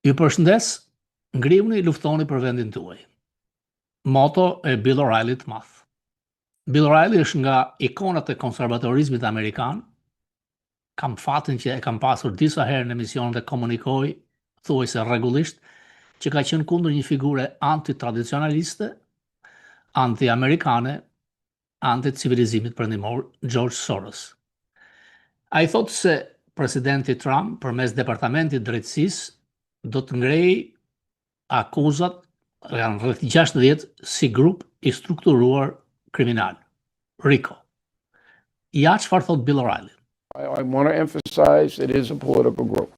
Ju përshëndes, ngrihuni, luftoni për vendin tuaj. Moto e Bill O'Reilly të madh. Bill O'Reilly është nga ikonat e konservatorizmit amerikan. Kam fatin që e kam pasur disa herë në emisionet dhe komunikoj thuajse rregullisht që ka qenë kundër një figure antitradicionaliste, anti-amerikane, anti-civilizimit perëndimor, George Soros. Ai thotë se presidenti Trump përmes departamentit drejtësisë do të ngrejë akuzat janë rreth 60 si grup i strukturuar kriminal, RICO. Ja çfarë thot Bill O'Reilly. I want to emphasize it is a political group.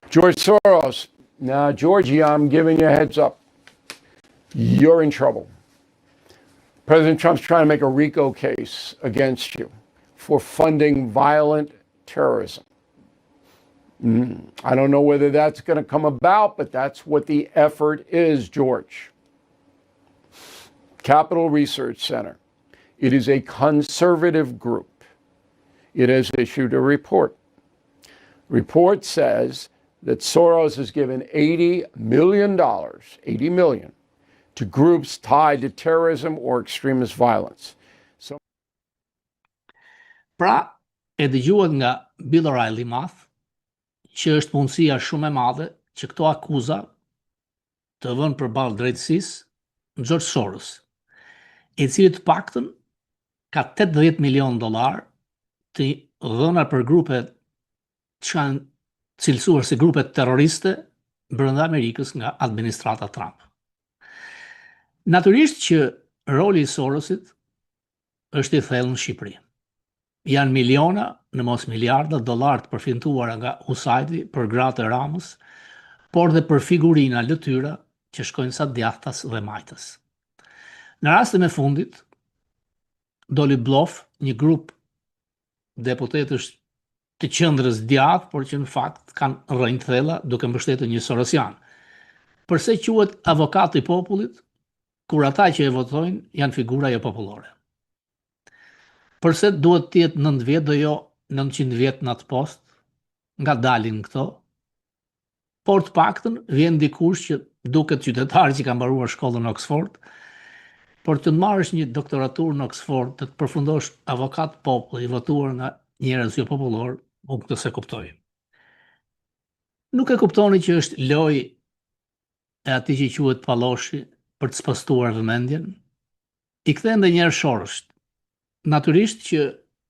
George Soros. Now, Georgie, I'm giving you a heads up. You're in trouble. President Trump's trying to make a RICO case against you for funding violent terrorism. I don't know whether that's going to come about, but that's what the effort is, George. Capital Research Center. It is a conservative group. It has issued a report. Report says that Soros has given $80 million, to groups tied to terrorism or extremist violence. So, pra, e dëgjuat nga Bill O'Reilly madh, që është mundësia shumë e madhe që këto akuza të vënë përballë drejtësisë George Soros, i cili të paktën ka $80 milion të dhëna për grupe që kanë cilësuar si grupe terroriste brenda Amerikës nga administrata Trump. Natyrisht që roli i Sorosit është i thellë në Shqipëri. Janë miliona, në mos miliarda dollar të përfituara nga USAID për gratë e Ramës, por dhe për figurina lëtyra që shkojnë sa djathtas dhe majtës. Në rastin e fundit, doli blof një grup deputetësh të qendrës djathtë, por që në fakt kanë rrënjë thella duke mbështetur një Sorosian. Përse quhet avokat i popullit, kur ata që e votojnë janë figura jo popullore? Përse duhet të jetë 9 vjet dhe jo 900 vjet në atë post, nga dalin këto? Por të paktën vjen dikush që duket qytetar që ka mbaruar shkollën në Oxford, por të marrësh një doktoraturë në Oxford, të përfundosh avokat populli i votuar nga njerëz jo popullor, unë këtë se kuptoj. Nuk e kuptoni që është lojë e atij që quhet Palloshi për të spastuar vëmendjen? I kthen edhe një herë Shorosht. Natyrisht që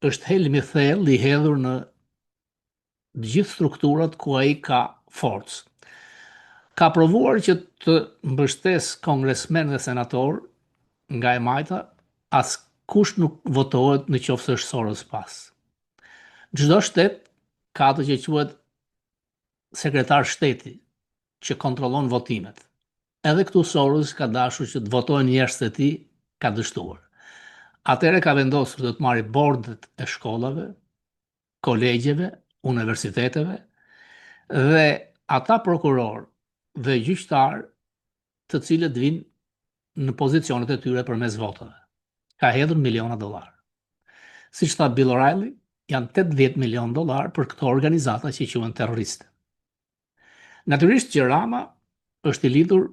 është helm i thellë i hedhur në gjithë strukturat ku ai ka forcë. Ka provuar që të mbështes kongresmen dhe senator nga e majta, as kush nuk votohet në qoftë se është Soros pas. Çdo shtet ka atë që quhet sekretar shteti, që kontrollon votimet. Edhe këtu Soros ka dashur që të votojnë njerëz të tij, ka dështuar. Atëherë ka vendosur të marrë bordet e shkollave, kolegjeve, universiteteve dhe ata prokuror dhe gjyqtar të cilët vinë në pozicionet e tyre përmes votave. Ka hedhur miliona dollar. Siç tha Bill O'Reilly, janë $80 milion për këto organizata që quhen terroriste. Natyrisht që Rama është i lidhur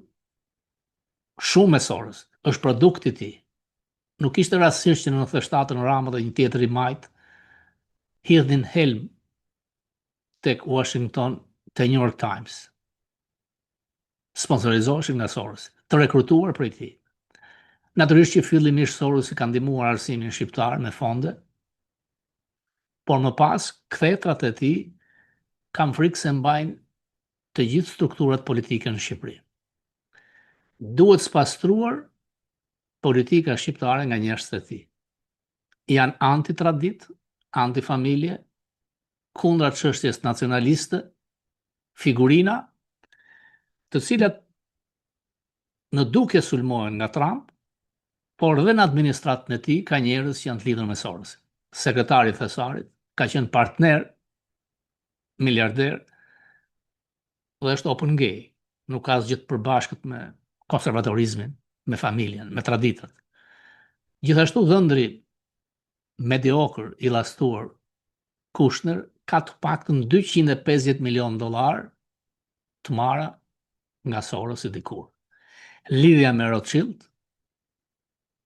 shumë me Soros, është produkti i tij. Nuk ishte rastësisht që në 97 Rama dhe një tjetër i majt hidhin helm tek Washington, te New York Times. Sponsorizoheshin nga Soros, të rekrutuar prej tij. Natyrisht që fillimisht Soros i ka ndihmuar arsimin shqiptar me fonde, por më pas kthetrat e tij kanë frikë se mbajnë të gjithë strukturat politike në Shqipëri. Duhet spastruar politika shqiptare nga njerëz të tij. Janë antitradit, antifamilje, kundra çështjes nacionaliste, figurina të cilat në duke sulmohen nga Trump, por dhe në administratën e tij ka njerëz që janë të lidhur me Sorosin. Sekretari i Thesarit ka qenë partner miliarder dhe është open gay. Nuk ka asgjë të përbashkët me konservatorizmin, me familjen, me traditat. Gjithashtu dhëndri mediokër i llastuar Kushner ka të paktën $250 milion të marra nga Soros dikur. Lidhja me Rothschild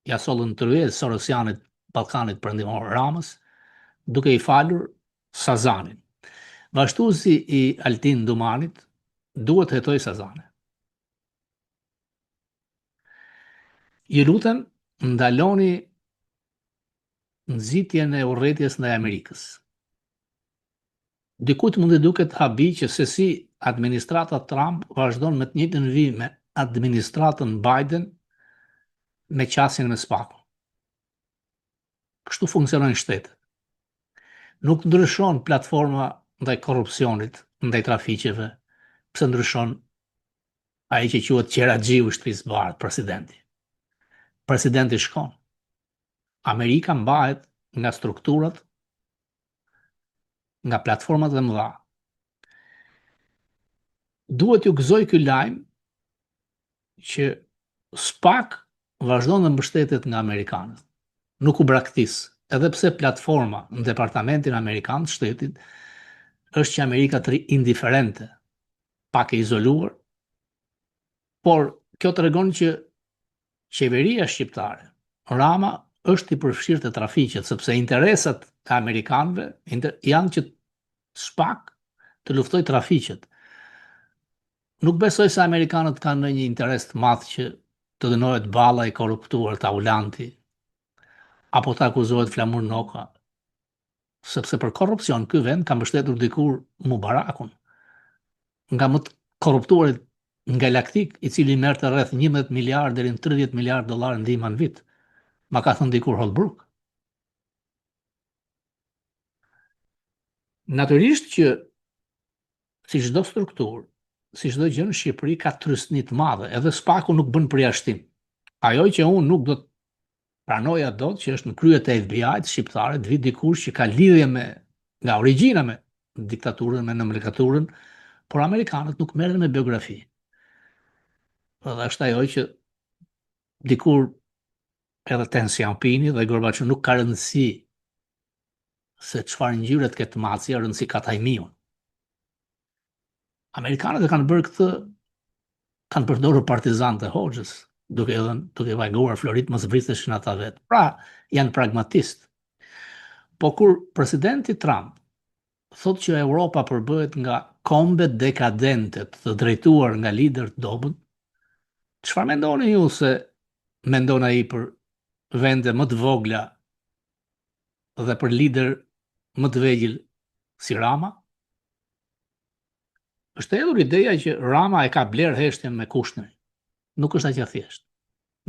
ja sollën tërvejt Sorosianit Ballkanit Perëndimor Ramës, duke i falur Sazanin. Vazhduesi i Altin Dumanit duhet të hetoj Sazane. Ju lutem, ndaloni nxitjen e urrëties ndaj Amerikës. Dikujt mund të duket habi që se si administrata Trump vazhdon me të njëjtën vijë me administratën Biden me qasjen me spakun. Kështu funksionojnë shtetet. Nuk ndryshon platforma ndaj korrupsionit, ndaj trafiqeve, pse ndryshon ai që quhet Qeraxhiu i shtëpisë bardhë, presidenti. Presidenti shkon. Amerika mbahet nga strukturat, nga platformat e mëdha. Duhet ju gëzoj ky lajm që SPAC vazhdon të mbështetet nga amerikanët. Nuk u braktis, edhe pse platforma në departamentin amerikan të shtetit është që Amerika të indiferente, pak e izoluar, por kjo tregon që qeveria shqiptare, Rama, është i përfshirë të trafiqet, sepse interesat e amerikanëve janë që SPAC të luftoj trafiqet. Nuk besoj se amerikanët kanë ndonjë interes të madh që të dënohet Balla i korruptuar, Taulanti, apo të akuzohet Flamur Noka, sepse për korrupsion ky vend ka mbështetur dikur Mubarakun, nga më të korruptuarit në galaktik, i cili merrte rreth 11 miliard deri në 30 miliard dollar ndihma në vit. Ma ka thënë dikur Holbrooke. Natyrisht që si çdo strukturë, si çdo gjë në Shqipëri ka trysni të madhe, edhe SPAC-u nuk bën përjashtim. Ajo që unë nuk do të pranoja dot që është në krye të FBI-t shqiptare, të vi dikush që ka lidhje me nga origjina me diktaturën, me nomenklaturën, por amerikanët nuk merren me biografi. Dhe është ajo që dikur edhe Deng Xiaoping dhe Gorbachev nuk ka rëndësi se çfarë ngjyre të ketë macia, rëndësi ka tajmiun. Amerikanët e kanë bërë këtë, kanë përdorur partizanët e Hoxhës, duke vajguar Florit mos vriteshin ata vetë. Pra, janë pragmatist. Po kur presidenti Trump thotë që Europa përbëhet nga kombe dekadente të drejtuar nga lider të dobët, çfarë mendoni ju se mendon ai për vende më të vogla dhe për lider më të vegjël si Rama? Është hedhur ideja që Rama e ka bler heshtjen me Kushner. Nuk është aq e thjeshtë.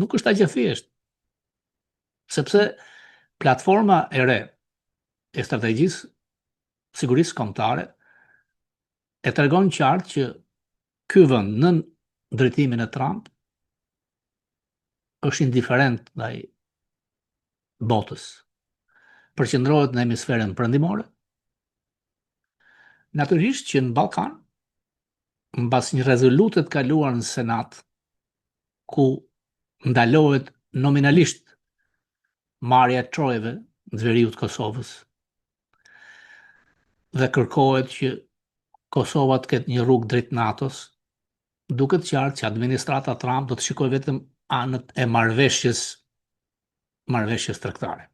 Nuk është aq e thjeshtë. Sepse platforma e re e strategjisë sigurisë kombëtare e tregon qartë që ky vend nën drejtimin e Trump është indiferent ndaj botës. Përqendrohet në hemisferën perëndimore. Natyrisht që në Ballkan, mbas një rezolute të kaluar në Senat, ku ndalohet nominalisht marrja e trojeve në veriut të Kosovës dhe kërkohet që Kosova të ketë një rrugë drejt NATO-s, duket qartë që administrata Trump do të shikojë vetëm anët e marrëveshjes tregtare.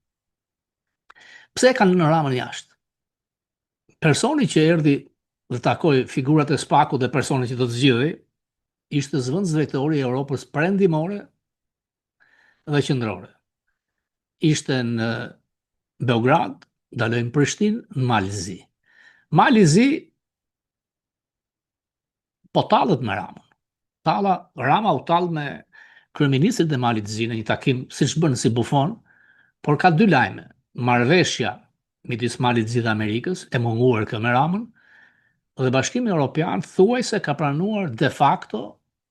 Pse e kanë në Ramën jashtë? Personi që erdhi dhe takoi figurat e SPAC-ut dhe personi që do të zgjidhej ishte zëvendës drejtori i Europës perëndimore dhe qendrore. Ishte në Beograd, daloi në Prishtinë, në Malzi. Malzi po tallet me Ramën. Rama u tall me kryeministrin e Malzi në një takim, siç bën si bufon, por ka dy lajme. Marrëveshja midis Malzi dhe Amerikës e munguar kjo me Ramën, dhe Bashkimi Evropian thuajse ka pranuar de facto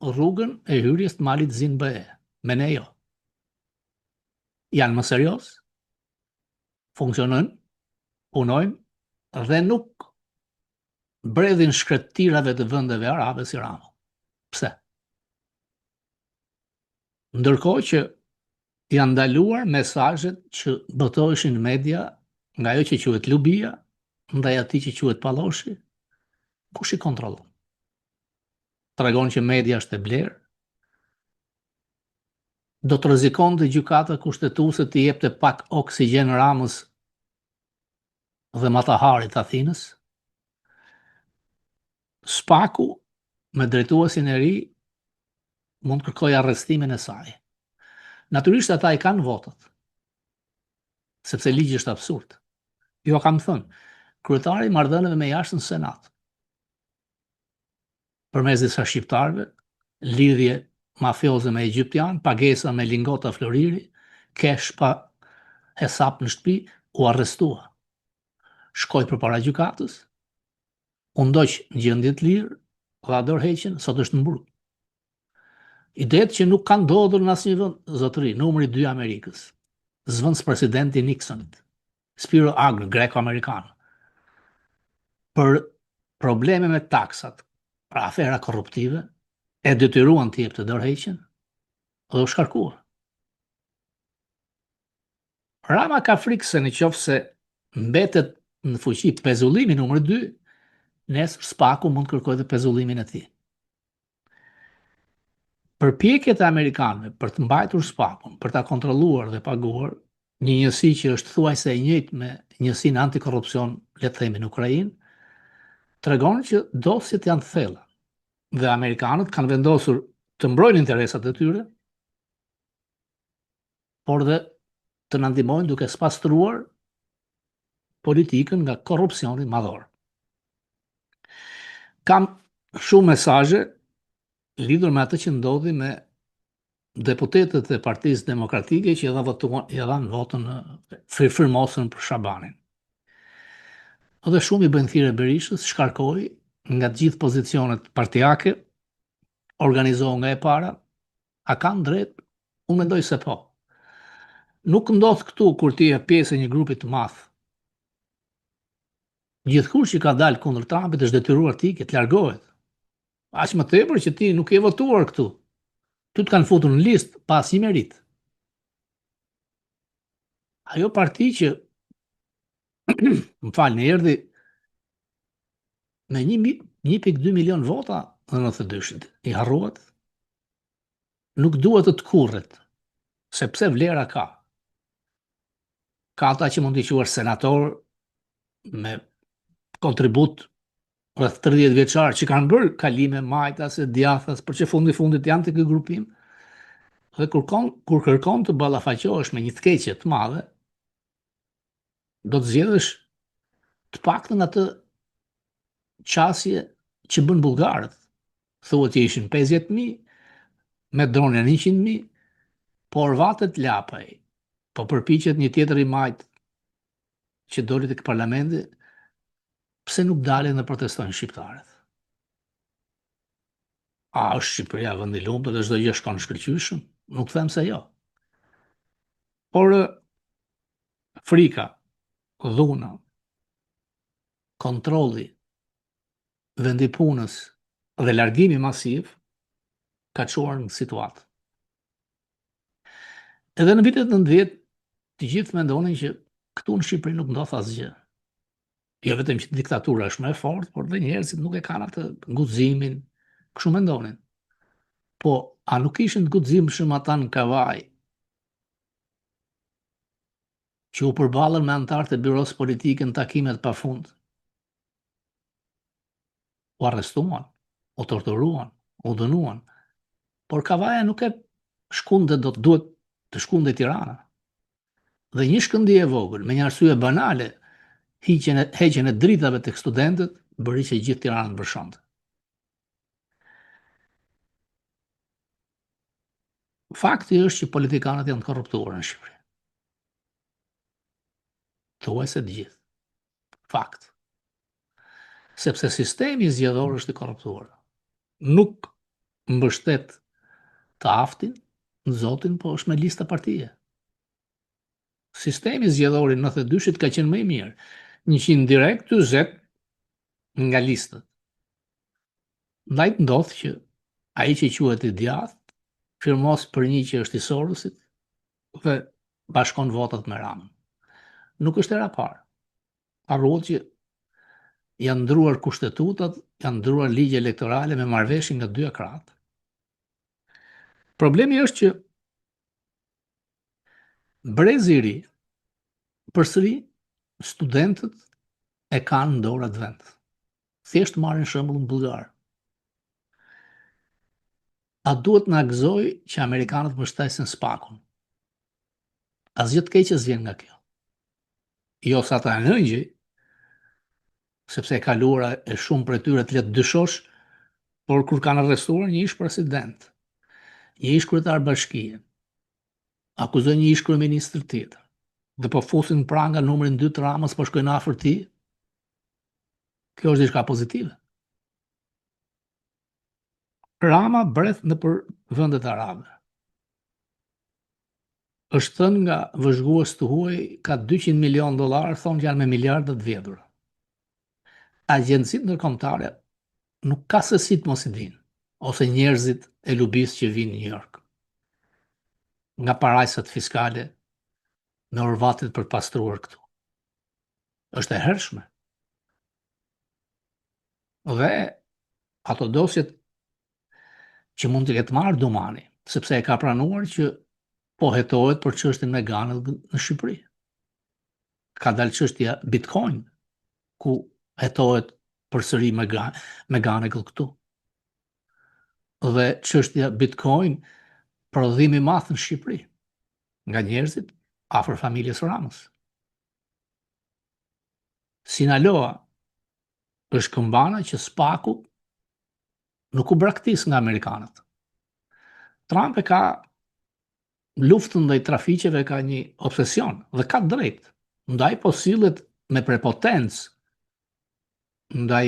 rrugën e hyrjes të Malzi në BE. Me ne jo. Janë më serioz, funksionojnë, punojnë dhe nuk bredhin shkretirave të vendeve arabe si Rama. Pse? Ndërkohë që janë ndaluar mesazhet që botoheshin në media nga ajo që quhet lubia, ndaj atij që quhet Palloshi, kush i kontrollon? tregon që media është e blerë, do të rrezikonte gjykata kushtetuese të jepte pak oksigjen Ramës dhe Mataharit të Athinës. Spaku me drejtuesin e ri mund kërkoj arrestimin e saj. Natyrisht ata i kanë votat, sepse ligji është absurd. Jo kam thënë, kryetari i marrëdhënieve me jashtën në Senat, përmes disa shqiptarëve, lidhje mafioze me egjiptian, pagesa me lingota floriri, kesh pa hesap në shtëpi, u arrestua. Shkoj përpara gjykatës, u ndoq në gjendje të lirë, dha dorëheqjen, sot është mbrojtur. Idetë që nuk kanë ndodhur në asnjë vend, zotëri, numri 2 Amerikës, zvendës presidenti Nixonit, Spiro Agnew, greko-amerikan, për probleme me taksat, pra afera korruptive, e detyruan të jepte dorëheqjen dhe u shkarkuar. Rama ka frikë se nëse mbetet në fuqi pezullimi numër 2, nesër Spaku mund kërkojë dhe pezullimin e tij. Përpjekjet e amerikanëve për të mbajtur Spakun, për ta kontrolluar dhe paguar, një njësi që është thuajse e njëjtë me njësinë antikorrupsion, le të themi në Ukrainë, tregon që dosjet janë të thella dhe amerikanët kanë vendosur të mbrojnë interesat e tyre, por dhe të na ndihmojnë duke spastruar politikën nga korrupsioni madhor. Kam shumë mesazhe lidhur me atë që ndodhi me deputetët e Partisë Demokratike që i dhanë votën frymosën për Shabanin. Dhe shumë i bëjnë thirrje Berishës, shkarkoi nga të gjithë pozicionet partijake, organizohu nga e para, a kanë drejt? Unë mendoj se po. Nuk ndodh këtu kur ti je pjesë e një grupi të madh. Gjithkush që ka dalë kundër Trumpit është detyruar të ikë, të largohet. Aq më tepër që ti nuk je votuar këtu. Tu të kanë futur në listë pa asnjë merit. Ajo parti që më falni, erdhi me 1.2 milion vota në 92-shin, i harruat, nuk duhet të kurret, sepse vlera ka. Ka ata që mund t'i quash senator me kontribut rreth 30 vjeçar që kanë bërë kalime majtas e djathas, por që fundit janë të ky grupim. Dhe kur kërkon të ballafaqohesh me një të keqe të madhe, do të zgjedhësh të paktën atë qasje që bën bullgarët. Thuhet që ishin 50.000, me dronja 100.000, por vatet lapaj. Po përpiqet një tjetër i majt që doli tek parlamenti, pse nuk dalin dhe protestojnë shqiptarët? A është Shqipëria vend i lumtur dhe çdo gjë shkon shkëlqyeshëm? Nuk them se jo. Por frika, dhuna, kontrolli, vendipunës dhe largimi masiv ka çuar në situatë. Edhe në vitet 90, të gjithë mendonin që këtu në Shqipëri nuk ndodh asgjë. Jo vetëm që diktatura është më e fortë, por dhe njerëzit nuk e kanë atë guximin, kështu mendonin. Po, a nuk ishin të guximshëm ata në Kavaj që u përballën me anëtarët e byros politike në takime të pafund? U arrestuan, u torturuan, u dënuan, por Kavaja nuk e shkunde do të duhet të shkunde Tirana. Dhe një shkëndije e vogël, me një arsye banale, heqjen e dritave tek studentët, bëri që gjithë Tirana të bërshonte. Fakti është që politikanët janë të korruptuar në Shqipëri. Thuajse të gjithë. Fakt. Sepse sistemi zgjedhor është i korruptuar. Nuk mbështet të aftin në Zotin, po është me lista partije. Sistemi zgjedhor i 92-shit ka qenë më i mirë. 100 direkt, 40 nga listët. Ndaj ndodh që ai që quhet i djathtë firmos për një që është i Sorosit dhe bashkon votat me Ramën. Nuk është era parë. Harruat që janë ndruar kushtetutat, janë ndruar ligje elektorale me marrëveshje nga dy akrat. Problemi është që brezi i ri, përsëri studentët e kanë në dorë atë vend. Thjesht marrin shembullin bullgar. A duhet na gëzoj që amerikanët mbështesin SPAK-un? Asgjë të keqe s'vjen nga kjo. Jo sa ta nëngjej, sepse e kaluara e shumë për tyre të letë dyshosh, por kur kanë arrestuar një ish president, një ish kryetar bashkie, akuzojnë një ish kryeministër tjetër, dhe po fusin pranga numrin 2 të Ramës, po shkojnë afër tij, kjo është diçka pozitive. Rama breth nëpër vendet arabe. Është thënë nga vëzhgues të huaj ka $200 milion, thonë që janë me miliarda të vjedhur. Agjencitë ndërkombëtare nuk ka se si të mos i dinë, ose njerëzit e lubis që vinë në New York. Nga parajsat fiskale me orvatit për pastruar këtu. Është e hershme. Dhe ato dosjet që mund të ketë marrë Dumani, sepse e ka pranuar që po hetohet për çështjen me Ganët në Shqipëri. Ka dalë çështja Bitcoin, ku hetohet përsëri me Ganët këtu. Dhe çështja Bitcoin prodhim i madh në Shqipëri nga njerëzit afër familjes Ramës. Sinaloa është këmbana që SPAK-u nuk u braktis nga amerikanët. Trump e ka luftën ndaj trafiqeve, ka një obsesion dhe ka drejt. Ndaj po sillet me prepotencë ndaj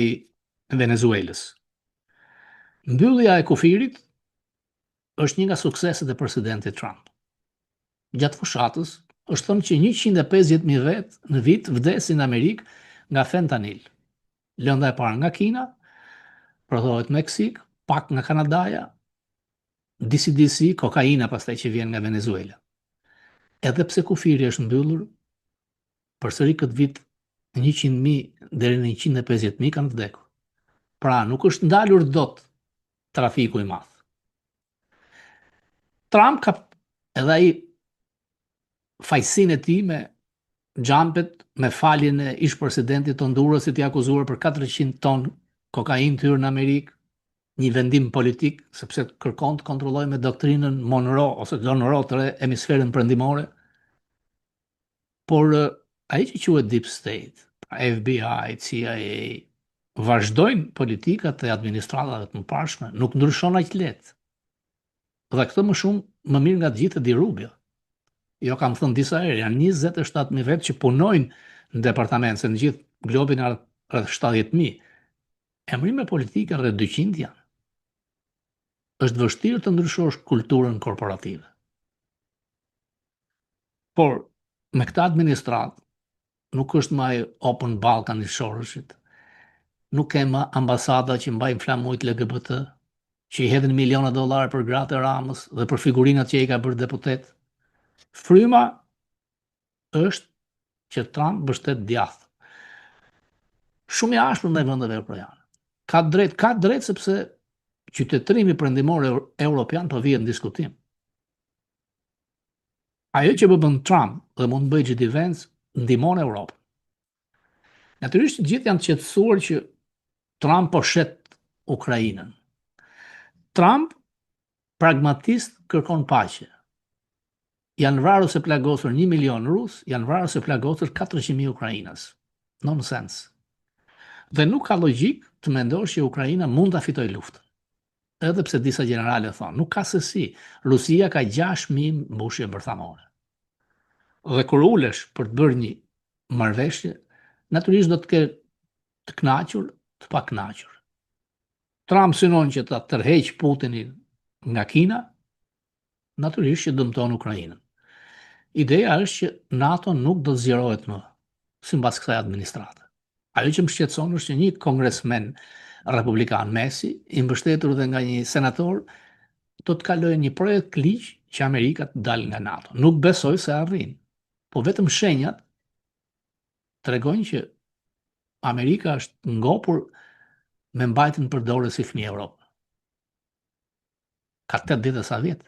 Venezuelës. Mbyllja e kufirit është një nga sukseset e presidentit Trump. Gjatë fushatës është thënë që 150.000 vetë në vit vdesin në Amerikë nga fentanil. Lënda e parë nga Kina, prodhohet Meksik, pak nga Kanadaja, DCDC, kokaina pastaj që vjen nga Venezuela. Edhe pse kufiri është mbyllur, përsëri këtë vit 100.000 deri në 150.000 kanë vdekur. Pra nuk është ndalur dot trafiku i madh. Trump ka edhe ai fajsinë e tij me xhampet, me faljen e ish presidentit Hondurasit i akuzuar për 400 ton kokainë hyrë në Amerikë, një vendim politik, sepse kërkon të kontrollojë me doktrinën Monroe ose John Monroe të hemisferën perëndimore. Por ai që quhet Deep State, FBI, CIA, vazhdojnë politikat e administratave të mëparshme, nuk ndryshon aq lehtë. Dhe këtë më shumë, më mirë nga të gjithë Di Rubio. Jo, kam thënë disa herë, janë 27.000 vetë që punojnë në departament, se në gjithë globin rreth 70.000. Emrime politike rreth 200 janë. Është vështirë të ndryshosh kulturën korporative. Por me këtë administratë nuk është më ai Open Balkan i Sorosit. Nuk ke më ambasada që mbajnë flamujt LGBT, që i hedhin miliona dollar për gratë e Ramës dhe për figurinat që i ka bërë deputet. Fryma është që Trump mbështet djathtë. Shumë i ashpër ndaj vendeve evropiane. Ka drejt sepse qytetërimi perëndimor evropian po vihet në diskutim. Ajo që bën Trump dhe mund të bëjë J.D. Vance ndihmon Europën. Natyrisht të gjithë janë të qetësuar që Trump po shet Ukrainën. Trump pragmatist kërkon paqe. Janë vrarë ose plagosur 1 milion rus, janë vrarë ose plagosur 400.000 ukrainas. Nonsense. Dhe nuk ka logjik të mendosh që Ukraina mund ta fitojë luftën. Edhe pse disa generale thonë, nuk ka se si. Rusia ka 6.000 mbushje bërthamore. Dhe kur ulesh për të bërë një marrëveshje, natyrisht do të ketë të kënaqur, të pa kënaqur. Trump synon që ta tërheq Putinin nga Kina, natyrisht që dëmton Ukrainën. Ideja është që NATO nuk do të zgjerohet më sipas kësaj administrate. Ajo që më shqetëson është që një kongresmen republikan Messi, i mbështetur dhe nga një senator, do të kalojë një projekt ligj që Amerika të dalë nga NATO. Nuk besoj se arrin, po vetëm shenjat tregojnë që Amerika është ngopur me mbajtjen përdorë si fëmijë Europë. Ka 8 vjet sa vjet.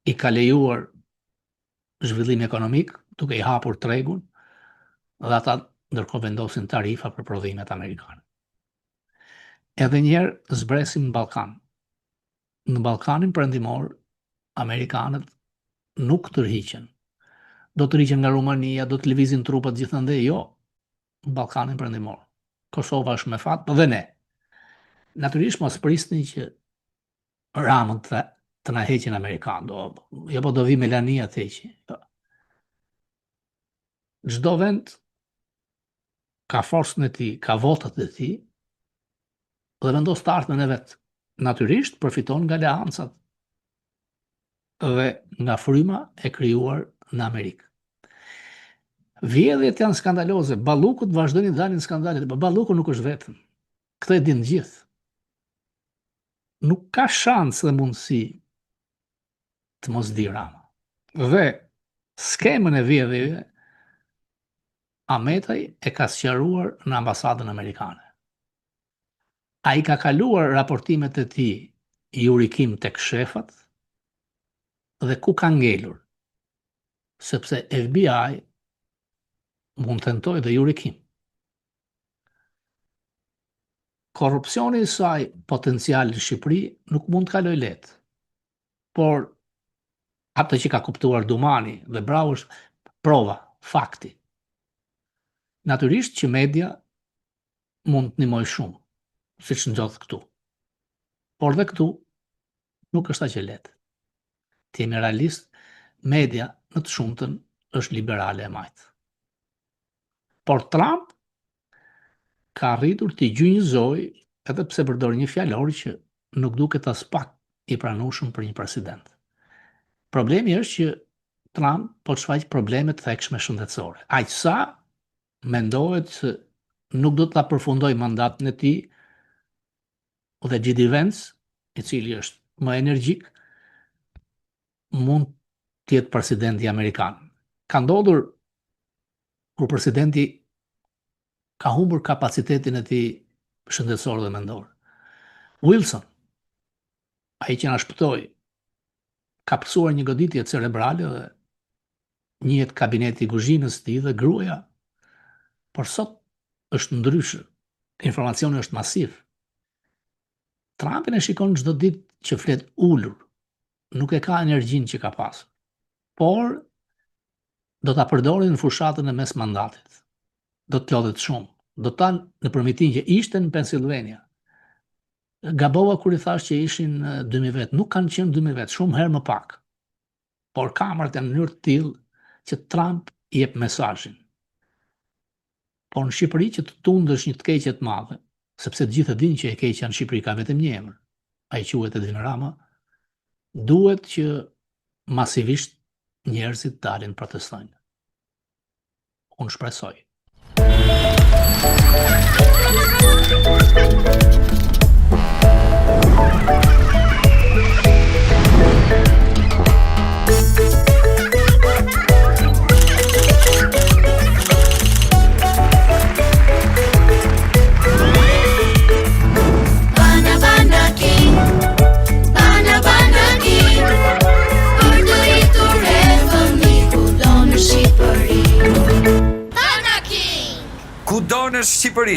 I ka lejuar zhvillim ekonomik, duke i hapur tregun, dhe ata ndërkohë vendosin tarifa për prodhimet amerikane. Edhe njerë zbresim në Ballkan. Në Ballkanin perëndimor, amerikanët nuk tërhiqen. Do të rriqen nga Rumania, do të lëvizin trupat gjithandej, jo. Në Ballkanin perëndimor. Kosova është me fat, dhe ne. Natyrisht mos prisni që Ramën të na heqin Amerikan, jo po do vi Melania të heqi. Çdo vend ka forcën e tij, ka votat e tij, dhe vendos të ardhmen e vet. Natyrisht përfiton nga aleancat dhe nga fryma e krijuar në Amerikë. Vjedhjet janë skandaloze, ballukut vazhdojnë të dalin skandalet, por balluku nuk është vetëm. Këtë e dinë gjithë. Nuk ka shans dhe mundësi të mos di Rama. Dhe skemën e vjedhjeve Ahmetaj e ka sqaruar në ambasadën amerikane. Ai ka kaluar raportimet e tij jurikim tek shefat dhe ku ka ngelur, sepse FBI mund tentoj dhe jurikim. Korrupsioni i saj potencial në Shqipëri nuk mund të kaloj lehtë. Por atë që ka kuptuar Dumani dhe bravo është prova, fakti. Natyrisht që media mund të ndihmojë shumë, siç ndodh këtu. Por dhe këtu nuk është aq e lehtë. Të jemi realist, media në të shumtën është liberale e majtë. Por Trump ka arritur të gjynjëzojë, edhe pse përdor një fjalor që nuk duket as pak i pranueshëm për një president. Problemi është që Trump po shfaq probleme të thekshme shëndetësore. Aq sa mendohet se nuk do ta përfundojë mandatin e tij, dhe J.D. Vance, i cili është më energjik, mund të jetë presidenti amerikan. Ka ndodhur kur presidenti ka humbur kapacitetin e tij shëndetësor dhe mendor. Wilson, ai që na shpëtoi, ka pësuar një goditje cerebrale dhe njihet kabineti i kuzhinës së tij dhe gruaja. Por sot është ndryshe. Informacioni është masiv. Trumpin e shikon çdo ditë që flet ulur. Nuk e ka energjinë që ka pasur. Por do ta përdorin në fushatën e mes mandatit. Do të lodhet shumë. Do ta në përmitin që ishte në Pennsylvania. Gabova kur i thash që ishin 2000 vet, nuk kanë qenë 2000 vet, shumë herë më pak. Por kamerat janë në mënyrë të tillë që Trump i jep mesazhin. Por në Shqipëri që të tundësh një të keqe të madhe, sepse të gjithë e dinë që e keqja në Shqipëri ka vetëm një emër, ai quhet Edwin Rama, duhet që masivisht njerëzit dalin protestojnë. Unë shpresoj. Kudo në Shqipëri.